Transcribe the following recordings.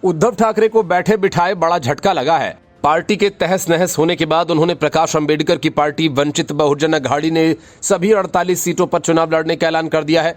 उद्धव ठाकरे को बैठे बिठाए बड़ा झटका लगा है। पार्टी के तहस नहस होने के बाद उन्होंने प्रकाश अंबेडकर की पार्टी वंचित बहुजन अघाड़ी ने सभी 48 सीटों पर चुनाव लड़ने का ऐलान कर दिया है।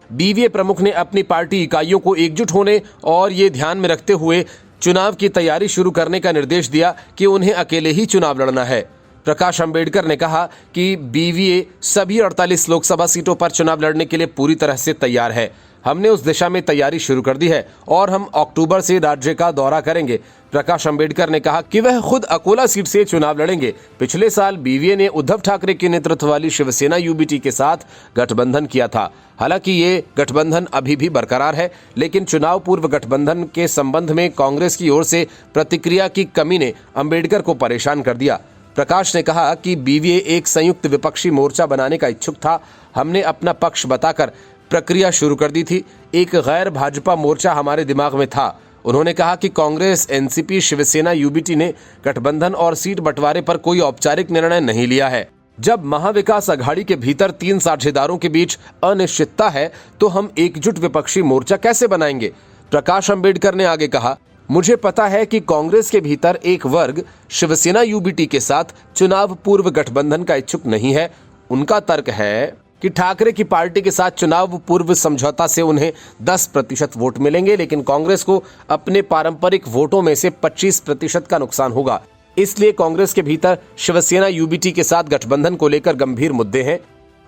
बीवीए प्रमुख ने अपनी पार्टी इकाइयों को एकजुट होने और ये ध्यान में रखते हुए चुनाव की तैयारी शुरू करने का निर्देश दिया कि उन्हें अकेले ही चुनाव लड़ना है। प्रकाश अंबेडकर ने कहा कि बीवीए सभी 48 लोकसभा सीटों पर चुनाव लड़ने के लिए पूरी तरह से तैयार है। हमने उस दिशा में तैयारी शुरू कर दी है और हम अक्टूबर से राज्य का दौरा करेंगे। प्रकाश अंबेडकर ने कहा कि वह खुद अकोला सीट से चुनाव लड़ेंगे। पिछले साल बीवीए ने उद्धव ठाकरे के नेतृत्व वाली शिवसेना यूबीटी के साथ गठबंधन किया था। हालांकि ये गठबंधन अभी भी बरकरार है, लेकिन चुनाव पूर्व गठबंधन के संबंध में कांग्रेस की ओर से प्रतिक्रिया की कमी ने अंबेडकर को परेशान कर दिया। प्रकाश ने कहा कि बीवीए एक संयुक्त विपक्षी मोर्चा बनाने का इच्छुक था। हमने अपना पक्ष बताकर प्रक्रिया शुरू कर दी थी। एक गैर भाजपा मोर्चा हमारे दिमाग में था। उन्होंने कहा कि कांग्रेस, एनसीपी, शिवसेना यूबीटी ने गठबंधन और सीट बंटवारे पर कोई औपचारिक निर्णय नहीं लिया है। जब महाविकास अघाड़ी के भीतर 3 साझेदारों के बीच अनिश्चितता है तो हम एकजुट विपक्षी मोर्चा कैसे बनाएंगे? प्रकाश अंबेडकर ने आगे कहा, मुझे पता है कि कांग्रेस के भीतर एक वर्ग शिवसेना यूबीटी के साथ चुनाव पूर्व गठबंधन का इच्छुक नहीं है। उनका तर्क है कि ठाकरे की पार्टी के साथ चुनाव पूर्व समझौता से उन्हें 10% वोट मिलेंगे, लेकिन कांग्रेस को अपने पारंपरिक वोटों में से 25% का नुकसान होगा। इसलिए कांग्रेस के भीतर शिवसेना यूबीटी के साथ गठबंधन को लेकर गंभीर मुद्दे हैं।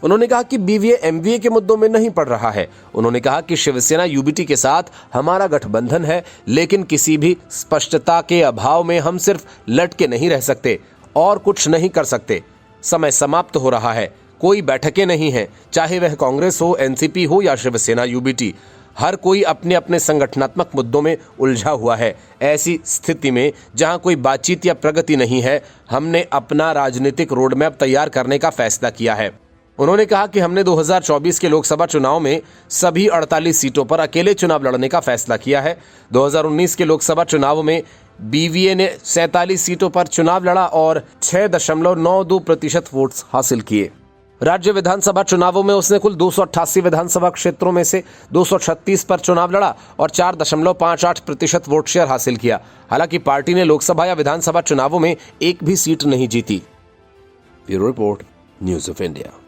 उन्होंने कहा कि बीवीए एमवीए के मुद्दों में नहीं पड़ रहा है। उन्होंने कहा कि शिवसेना यूबीटी के साथ हमारा गठबंधन है, लेकिन किसी भी स्पष्टता के अभाव में हम सिर्फ लटके नहीं रह सकते और कुछ नहीं कर सकते। समय समाप्त हो रहा है। कोई बैठकें नहीं है, चाहे वह कांग्रेस हो, एनसीपी हो या शिवसेना यूबीटी। हर कोई अपने अपने संगठनात्मक मुद्दों में उलझा हुआ है। ऐसी स्थिति में जहां कोई बातचीत या प्रगति नहीं है, हमने अपना राजनीतिक रोडमैप तैयार करने का फैसला किया है। उन्होंने कहा कि हमने 2024 के लोकसभा चुनाव में सभी 48 सीटों पर अकेले चुनाव लड़ने का फैसला किया है। 2019 के लोकसभा चुनाव में बीवीए ने 47 सीटों पर चुनाव लड़ा और 6.92% वोट्स हासिल किए। राज्य विधानसभा चुनावों में उसने कुल 288 विधानसभा क्षेत्रों में से 236 पर चुनाव लड़ा और 4.58% वोट शेयर हासिल किया। हालांकि पार्टी ने लोकसभा या विधानसभा चुनावों में एक भी सीट नहीं जीती। Bureau report, news of India.